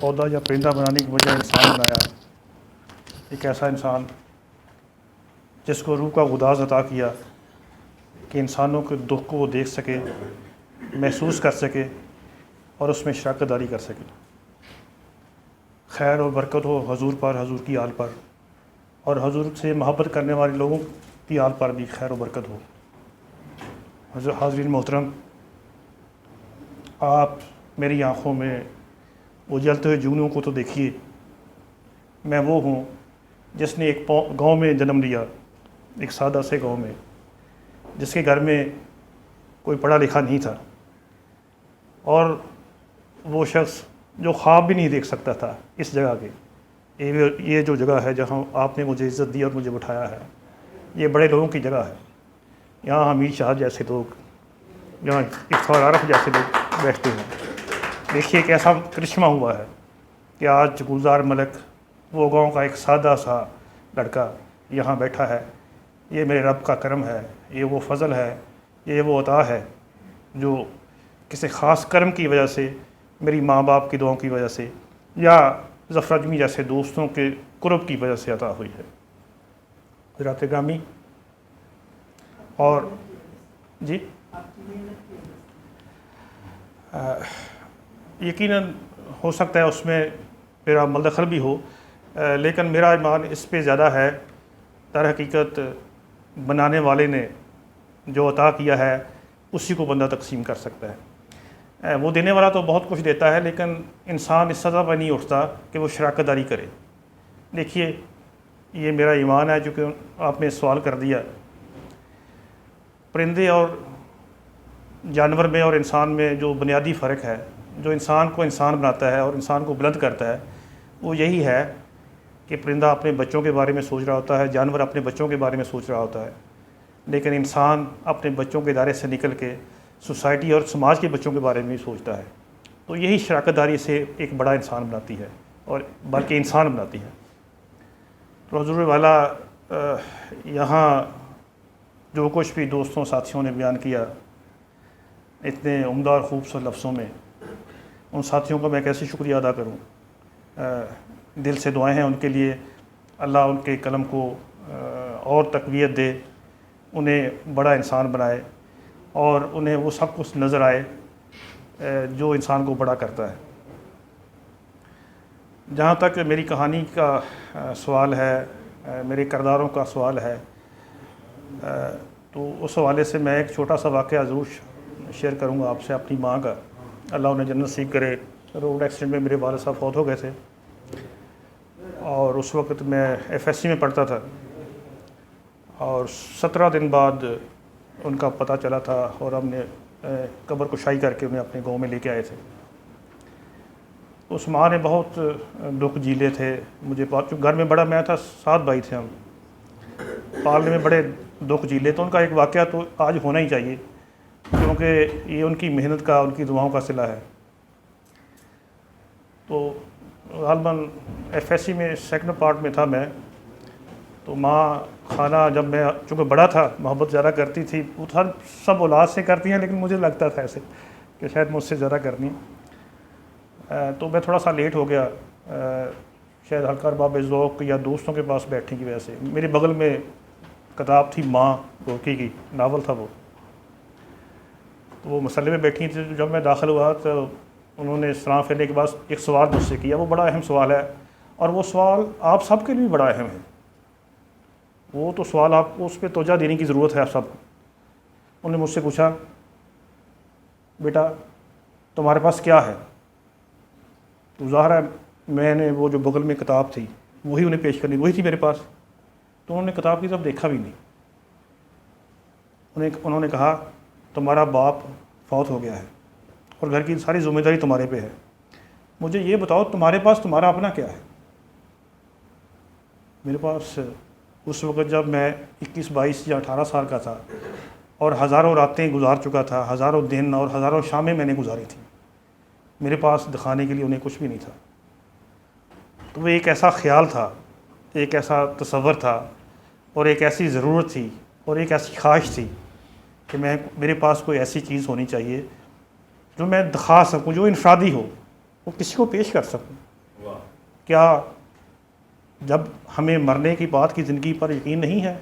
پودا یا پرندہ بنانے کی وجہ انسان بنایا ہے، ایک ایسا انسان جس کو روح کا غداز عطا کیا کہ انسانوں کے دکھ کو وہ دیکھ سکے، محسوس کر سکے اور اس میں شراکت داری کر سکے۔ خیر اور برکت ہو حضور پر، حضور کی آل پر، اور حضور سے محبت کرنے والے لوگوں کی آل پر بھی خیر و برکت ہو۔ حاضرین محترم، آپ میری آنکھوں میں وہ جلتے ہوئے جگنوں کو تو دیکھیے، میں وہ ہوں جس نے ایک گاؤں میں جنم لیا، ایک سادہ سے گاؤں میں، جس کے گھر میں کوئی پڑھا لکھا نہیں تھا، اور وہ شخص جو خواب بھی نہیں دیکھ سکتا تھا اس جگہ کے، یہ جو جگہ ہے جہاں آپ نے مجھے عزت دی اور مجھے بٹھایا ہے، یہ بڑے لوگوں کی جگہ ہے۔ یہاں حمید شاہ جیسے لوگ، یہاں افتخار عارف جیسے لوگ بیٹھتے ہیں۔ دیکھیے ایک ایسا کرشمہ ہوا ہے کہ آج گلزار ملک، وہ گاؤں کا ایک سادہ سا لڑکا یہاں بیٹھا ہے۔ یہ میرے رب کا کرم ہے، یہ وہ فضل ہے، یہ وہ عطا ہے جو کسی خاص کرم کی وجہ سے، میری ماں باپ کی دعاؤں کی وجہ سے، یا ظفر اجمی جیسے دوستوں کے قرب کی وجہ سے عطا ہوئی ہے۔ حضرات گرامی، اور جی یقیناً ہو سکتا ہے اس میں میرا مدخل بھی ہو، لیکن میرا ایمان اس پہ زیادہ ہے، در حقیقت بنانے والے نے جو عطا کیا ہے اسی کو بندہ تقسیم کر سکتا ہے۔ وہ دینے والا تو بہت کچھ دیتا ہے، لیکن انسان اس سطح پر نہیں اٹھتا کہ وہ شراکت داری کرے۔ دیکھیے یہ میرا ایمان ہے، جو کہ آپ نے سوال کر دیا۔ پرندے اور جانور میں اور انسان میں جو بنیادی فرق ہے، جو انسان کو انسان بناتا ہے اور انسان کو بلند کرتا ہے، وہ یہی ہے کہ پرندہ اپنے بچوں کے بارے میں سوچ رہا ہوتا ہے، جانور اپنے بچوں کے بارے میں سوچ رہا ہوتا ہے، لیکن انسان اپنے بچوں کے دائرے سے نکل کے سوسائٹی اور سماج کے بچوں کے بارے میں بھی سوچتا ہے۔ تو یہی شراکت داری سے ایک بڑا انسان بناتی ہے، اور بلکہ انسان بناتی ہے۔ تو حضور والا یہاں جو کچھ بھی دوستوں ساتھیوں نے بیان کیا اتنے عمدہ اور خوبصورت لفظوں میں، ان ساتھیوں کو میں کیسے شکریہ ادا کروں۔ دل سے دعائیں ہیں ان کے لیے، اللہ ان کے قلم کو اور تقویت دے، انہیں بڑا انسان بنائے، اور انہیں وہ سب کچھ نظر آئے جو انسان کو بڑا کرتا ہے۔ جہاں تک میری کہانی کا سوال ہے، میرے کرداروں کا سوال ہے، تو اس حوالے سے میں ایک چھوٹا سا واقعہ ضرور شیئر کروں گا آپ سے، اپنی ماں کا۔ اللہ انہیں جنت نصیب کرے۔ روڈ ایکسیڈنٹ میں میرے والد صاحب فوت ہو گئے تھے، اور اس وقت میں FSC میں پڑھتا تھا، اور 17 دن بعد ان کا پتہ چلا تھا، اور ہم نے قبر کشائی کر کے انہیں اپنے گاؤں میں لے کے آئے تھے۔ اس ماں نے بہت دکھ جھیلے تھے، مجھے گھر میں بڑا میں تھا، 7 بھائی تھے ہم، پالنے میں بڑے دکھ جھیلے، تو ان کا ایک واقعہ تو آج ہونا ہی چاہیے، کیونکہ یہ ان کی محنت کا، ان کی دعاؤں کا صلہ ہے۔ تو غالباً FSC میں سیکنڈ پارٹ میں تھا میں، تو ماں کھانا، جب میں چونکہ بڑا تھا، محبت زیادہ کرتی تھی، وہ سب اولاد سے کرتی ہیں، لیکن مجھے لگتا تھا ایسے کہ شاید مجھ سے زیادہ کرنی، تو میں تھوڑا سا لیٹ ہو گیا، شاید ہلکا باب ذوق یا دوستوں کے پاس بیٹھنے کی وجہ سے۔ میرے بغل میں کتاب تھی ماں گورکی کی، ناول تھا وہ، تو وہ مسئلے میں بیٹھی تھی۔ جب میں داخل ہوا تو انہوں نے سلام پھیرنے کے بعد ایک سوال مجھ سے کیا، وہ بڑا اہم سوال ہے، اور وہ سوال آپ سب کے لیے بڑا اہم ہے۔ وہ تو سوال آپ کو اس پہ توجہ دینے کی ضرورت ہے آپ سب کو۔ انہوں نے مجھ سے پوچھا، بیٹا تمہارے پاس کیا ہے؟ تو ظاہر ہے میں نے وہ جو بغل میں کتاب تھی وہی انہیں پیش کرنی، وہی تھی میرے پاس، تو انہوں نے کتاب کی طرف دیکھا بھی نہیں۔ انہوں نے کہا تمہارا باپ فوت ہو گیا ہے اور گھر کی ساری ذمہ داری تمہارے پہ ہے، مجھے یہ بتاؤ تمہارے پاس تمہارا اپنا کیا ہے؟ میرے پاس اس وقت جب میں 21، 22 یا 18 سال کا تھا، اور ہزاروں راتیں گزار چکا تھا، ہزاروں دن اور ہزاروں شامیں میں نے گزاری تھیں، میرے پاس دکھانے کے لیے انہیں کچھ بھی نہیں تھا۔ تو وہ ایک ایسا خیال تھا، ایک ایسا تصور تھا، اور ایک ایسی ضرورت تھی، اور ایک ایسی خواہش تھی کہ میرے پاس کوئی ایسی چیز ہونی چاہیے جو میں دکھا سکوں، جو انفرادی ہو، وہ کسی کو پیش کر سکوں۔ کیا جب ہمیں مرنے کی بات کی زندگی پر یقین نہیں ہے،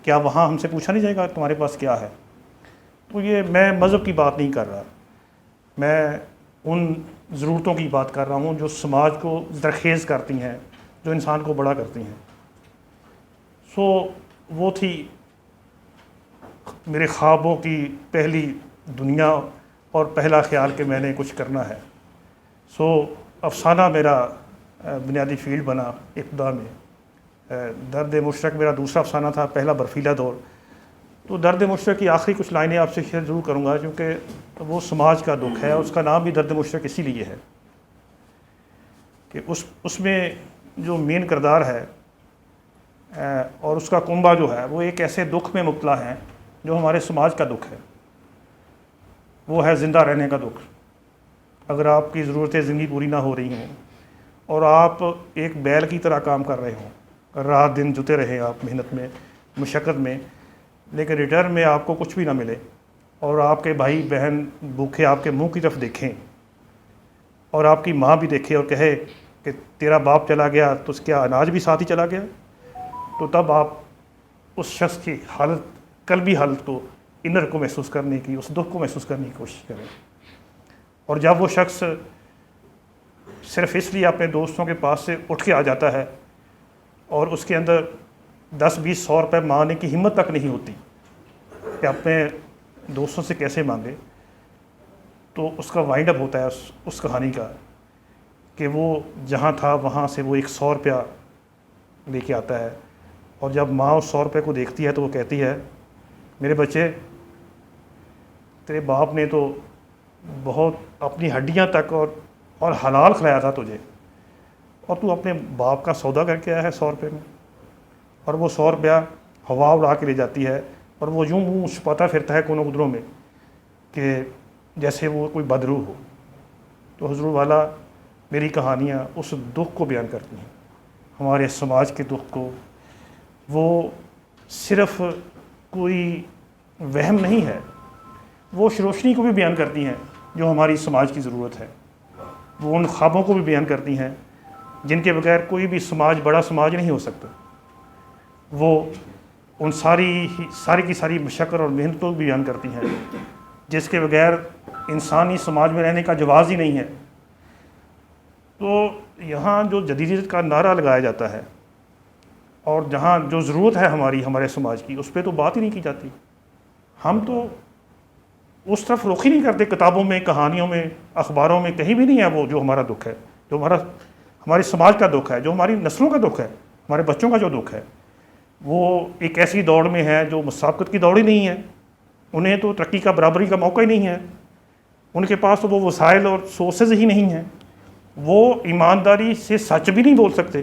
کیا وہاں ہم سے پوچھا نہیں جائے گا تمہارے پاس کیا ہے؟ تو یہ میں مذہب کی بات نہیں کر رہا، میں ان ضرورتوں کی بات کر رہا ہوں جو سماج کو زرخیز کرتی ہیں، جو انسان کو بڑا کرتی ہیں۔ وہ تھی میرے خوابوں کی پہلی دنیا اور پہلا خیال کہ میں نے کچھ کرنا ہے۔ افسانہ میرا بنیادی فیلڈ بنا ابتدا میں۔ درد مشرق میرا دوسرا افسانہ تھا، پہلا برفیلا دور۔ تو درد مشرق کی آخری کچھ لائنیں آپ سے شیئر ضرور کروں گا، کیونکہ وہ سماج کا دکھ ہے، اس کا نام بھی درد مشرق اسی لیے ہے کہ اس میں جو مین کردار ہے اور اس کا کنبہ جو ہے وہ ایک ایسے دکھ میں مبتلا ہے جو ہمارے سماج کا دکھ ہے، وہ ہے زندہ رہنے کا دکھ۔ اگر آپ کی ضرورتیں زندگی پوری نہ ہو رہی ہوں اور آپ ایک بیل کی طرح کام کر رہے ہوں، رات دن جتے رہیں آپ محنت میں، مشقت میں، لیکن ریٹرن میں آپ کو کچھ بھی نہ ملے، اور آپ کے بھائی بہن بھوکے آپ کے منہ کی طرف دیکھیں، اور آپ کی ماں بھی دیکھے اور کہے کہ تیرا باپ چلا گیا تو کیا اناج بھی ساتھ ہی چلا گیا، تو تب آپ اس شخص کی حالت، قلبی حالت کو، انر کو محسوس کرنے کی، اس دکھ کو محسوس کرنے کی کوشش کریں۔ اور جب وہ شخص صرف اس لیے اپنے دوستوں کے پاس سے اٹھ کے آ جاتا ہے اور اس کے اندر 10-20-100 روپے مانگنے کی ہمت تک نہیں ہوتی کہ اپنے دوستوں سے کیسے مانگے، تو اس کا وائنڈ اپ ہوتا ہے اس کہانی کا کہ وہ جہاں تھا وہاں سے وہ ایک 100 روپیہ لے کے آتا ہے، اور جب ماں اس 100 روپے کو دیکھتی ہے تو وہ کہتی ہے، میرے بچے، تیرے باپ نے تو بہت اپنی ہڈیاں تک اور حلال کھلایا تھا تجھے، اور تو اپنے باپ کا سودا کر کے آیا ہے 100 روپے میں۔ اور وہ 100 روپیہ ہوا اڑا کے لے جاتی ہے، اور وہ یوں منہ چھپاتا پھرتا ہے کونوں قدروں میں کہ جیسے وہ کوئی بدروح ہو۔ تو حضور والا میری کہانیاں اس دکھ کو بیان کرتی ہیں، ہمارے سماج کے دکھ کو۔ وہ صرف کوئی وہم نہیں ہے، وہ اس روشنی کو بھی بیان کرتی ہیں جو ہماری سماج کی ضرورت ہے۔ وہ ان خوابوں کو بھی بیان کرتی ہیں جن کے بغیر کوئی بھی سماج بڑا سماج نہیں ہو سکتا۔ وہ ان ساری کی ساری مشقت اور محنت کو بھی بیان کرتی ہیں جس کے بغیر انسانی سماج میں رہنے کا جواز ہی نہیں ہے۔ تو یہاں جو جدیدیت کا نعرہ لگایا جاتا ہے اور جہاں جو ضرورت ہے ہمارے سماج کی، اس پہ تو بات ہی نہیں کی جاتی۔ ہم تو اس طرف رخ ہی نہیں کرتے، کتابوں میں، کہانیوں میں، اخباروں میں کہیں بھی نہیں ہے وہ جو ہمارا دکھ ہے، جو ہمارے سماج کا دکھ ہے، جو ہماری نسلوں کا دکھ ہے، ہمارے بچوں کا جو دکھ ہے۔ وہ ایک ایسی دوڑ میں ہے جو مسابقت کی دوڑ ہی نہیں ہے، انہیں تو ترقی کا، برابری کا موقع ہی نہیں ہے، ان کے پاس تو وہ وسائل اور سورسز ہی نہیں ہیں، وہ ایمانداری سے سچ بھی نہیں بول سکتے،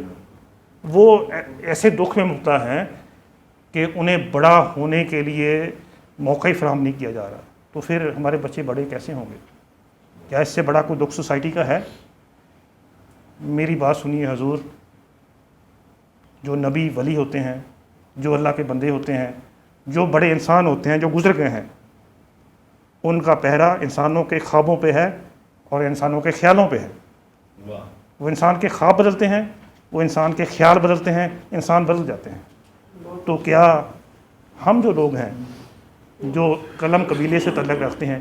وہ ایسے دکھ میں مبتلا ہیں کہ انہیں بڑا ہونے کے لیے موقع ہی فراہم نہیں کیا جا رہا۔ تو پھر ہمارے بچے بڑے کیسے ہوں گے؟ کیا اس سے بڑا کوئی دکھ سوسائٹی کا ہے؟ میری بات سنیے حضور، جو نبی ولی ہوتے ہیں، جو اللہ کے بندے ہوتے ہیں، جو بڑے انسان ہوتے ہیں، جو گزر گئے ہیں، ان کا پہرا انسانوں کے خوابوں پہ ہے اور انسانوں کے خیالوں پہ ہے۔ وہ انسان کے خواب بدلتے ہیں، وہ انسان کے خیال بدلتے ہیں، انسان بدل جاتے ہیں۔ تو کیا ہم جو لوگ ہیں جو قلم قبیلے سے تعلق رکھتے ہیں،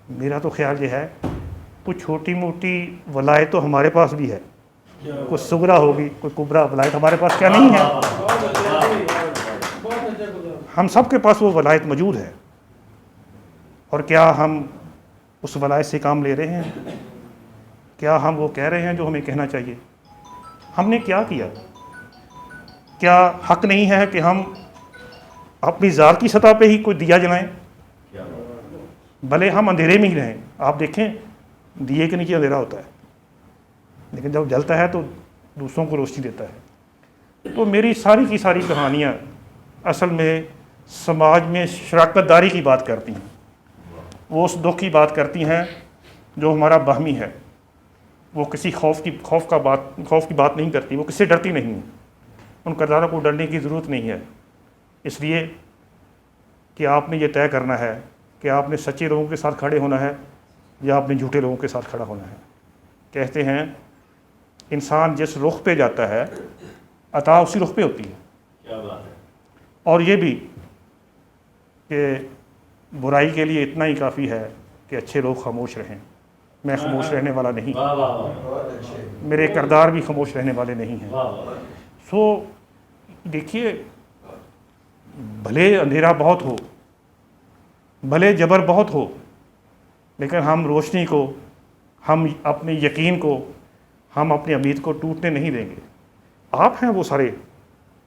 میرا تو خیال یہ ہے کوئی چھوٹی موٹی ولایت تو ہمارے پاس بھی ہے، کوئی صغرا ہوگی، کوئی کبرا ولایت ہمارے پاس کیا نہیں ہے؟ ہم سب کے پاس وہ ولایت موجود ہے، اور کیا ہم اس ولایت سے کام لے رہے ہیں؟ کیا ہم وہ کہہ رہے ہیں جو ہمیں کہنا چاہیے؟ ہم نے کیا کیا؟ کیا حق نہیں ہے کہ ہم اپنی ذات کی سطح پہ ہی کوئی دیا جلائیں، بھلے ہم اندھیرے میں ہی رہیں؟ آپ دیکھیں دیے کے نیچے اندھیرا ہوتا ہے، لیکن جب جلتا ہے تو دوسروں کو روشنی دیتا ہے۔ تو میری ساری کی ساری کہانیاں اصل میں سماج میں شراکت داری کی بات کرتی ہیں، وہ اس دکھ کی بات کرتی ہیں جو ہمارا باہمی ہے۔ وہ کسی خوف کی بات نہیں کرتی، وہ کس سے ڈرتی نہیں ہیں، ان کرداروں کو ڈرنے کی ضرورت نہیں ہے، اس لیے کہ آپ نے یہ طے کرنا ہے کہ آپ نے سچے لوگوں کے ساتھ کھڑے ہونا ہے یا آپ نے جھوٹے لوگوں کے ساتھ کھڑا ہونا ہے۔ کہتے ہیں انسان جس رخ پہ جاتا ہے عطا اسی رخ پہ ہوتی ہے. کیا بات ہے. اور یہ بھی کہ برائی کے لیے اتنا ہی کافی ہے کہ اچھے لوگ خاموش رہیں. میں خاموش رہنے والا نہیں، واہ واہ واہ میرے کردار بھی خاموش رہنے والے نہیں ہیں. واہ واہ. سو دیکھیے، بھلے اندھیرا بہت ہو، بھلے جبر بہت ہو، لیکن ہم روشنی کو، ہم اپنے یقین کو، ہم اپنی امید کو ٹوٹنے نہیں دیں گے. آپ ہیں وہ سارے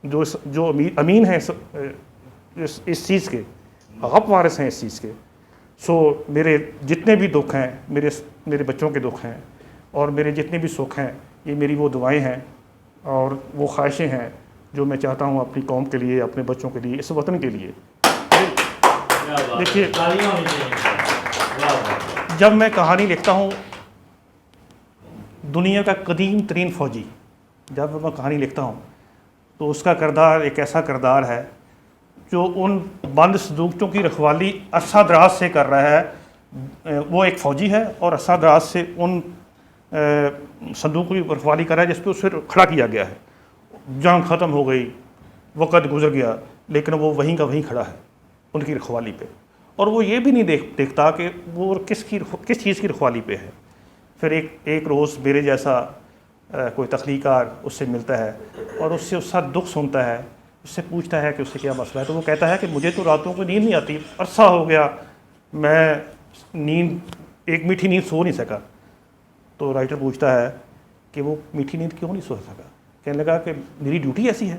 جو امین ہیں اس چیز کے، آپ وارث ہیں اس چیز کے. سو میرے جتنے بھی دکھ ہیں، میرے بچوں کے دکھ ہیں، اور میرے جتنے بھی سکھ ہیں، یہ میری وہ دعائیں ہیں اور وہ خواہشیں ہیں جو میں چاہتا ہوں اپنی قوم کے لیے، اپنے بچوں کے لیے، اس وطن کے لیے. دیکھیے، جب میں کہانی لکھتا ہوں، دنیا کا قدیم ترین فوجی جب میں کہانی لکھتا ہوں تو اس کا کردار ایک ایسا کردار ہے جو ان بند صندوقچوں کی رکھوالی عرصہ دراز سے کر رہا ہے. وہ ایک فوجی ہے اور عرصہ دراز سے ان صندوقوں کی رکھوالی کر رہا ہے جس پہ اسے کھڑا کیا گیا ہے. جنگ ختم ہو گئی، وقت گزر گیا، لیکن وہ وہیں کا وہیں کھڑا ہے ان کی رکھوالی پہ. اور وہ یہ بھی نہیں دیکھتا کہ وہ کس چیز کی رکھوالی پہ ہے. پھر ایک روز میرے جیسا کوئی تخلیقار اس سے ملتا ہے اور اس کا دکھ سنتا ہے، اس سے پوچھتا ہے کہ اس سے کیا مسئلہ ہے. تو وہ کہتا ہے کہ مجھے تو راتوں کو نیند نہیں آتی، عرصہ ہو گیا میں ایک میٹھی نیند سو نہیں سکا. تو رائٹر پوچھتا ہے کہ وہ میٹھی نیند کیوں نہیں سو سکا؟ کہنے لگا کہ میری ڈیوٹی ایسی ہے،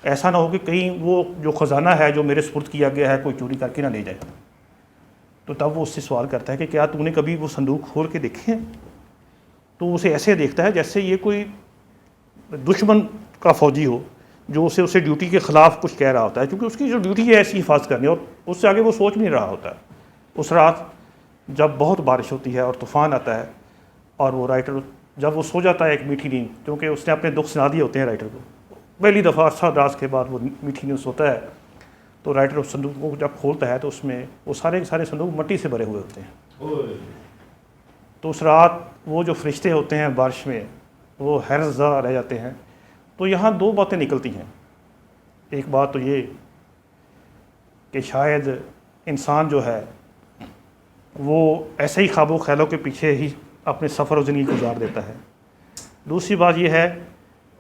ایسا نہ ہو کہ کہیں وہ جو خزانہ ہے جو میرے سپرد کیا گیا ہے کوئی چوری کر کے نہ لے جائے. تو تب وہ اس سے سوال کرتا ہے کہ کیا تو نے کبھی وہ صندوق کھول کے دیکھے ہیں؟ تو اسے ایسے دیکھتا ہے جیسے یہ کوئی دشمن کا فوجی ہو جو اسے ڈیوٹی کے خلاف کچھ کہہ رہا ہوتا ہے، کیونکہ اس کی جو ڈیوٹی ہے ایسی حفاظت کرنی، اور اس سے آگے وہ سوچ نہیں رہا ہوتا ہے. اس رات جب بہت بارش ہوتی ہے اور طوفان آتا ہے، اور وہ رائٹر جب وہ سو جاتا ہے ایک میٹھی نیند، کیونکہ اس نے اپنے دکھ سنا دیے ہوتے ہیں رائٹر کو، پہلی دفعہ عرصہ دراز کے بعد وہ میٹھی نیند سوتا ہے. تو رائٹر اس صندوق کو جب کھولتا ہے تو اس میں وہ سارے صندوق مٹی سے بھرے ہوئے ہوتے ہیں. تو اس رات وہ جو فرشتے ہوتے ہیں بارش میں، وہ حیرت زدہ رہ جاتے ہیں. تو یہاں دو باتیں نکلتی ہیں. ایک بات تو یہ کہ شاید انسان جو ہے وہ ایسے ہی خواب و خیالوں کے پیچھے ہی اپنے سفر و زندگی گزار دیتا ہے. دوسری بات یہ ہے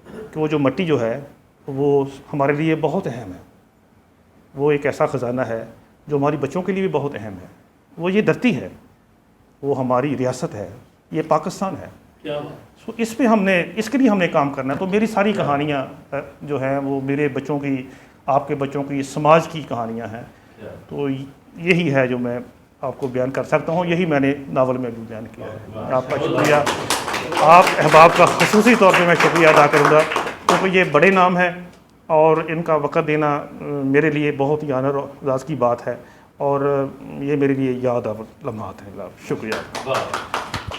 کہ وہ جو مٹی جو ہے وہ ہمارے لیے بہت اہم ہے. وہ ایک ایسا خزانہ ہے جو ہماری بچوں کے لیے بھی بہت اہم ہے. وہ یہ دھرتی ہے، وہ ہماری ریاست ہے، یہ پاکستان ہے. سو اس پہ اس کے لیے ہم نے کام کرنا ہے. تو میری ساری کہانیاں جو ہیں وہ میرے بچوں کی، آپ کے بچوں کی، سماج کی کہانیاں ہیں. تو یہی ہے جو میں آپ کو بیان کر سکتا ہوں. یہی میں نے ناول میں بھی بیان کیا ہے. آپ کا شکریہ. آپ احباب کا خصوصی طور پہ میں شکریہ ادا کروں گا، کیونکہ یہ بڑے نام ہیں اور ان کا وقت دینا میرے لیے بہت ہی آنر و اعزاز کی بات ہے، اور یہ میرے لیے یاد لمحات ہیں. شکریہ.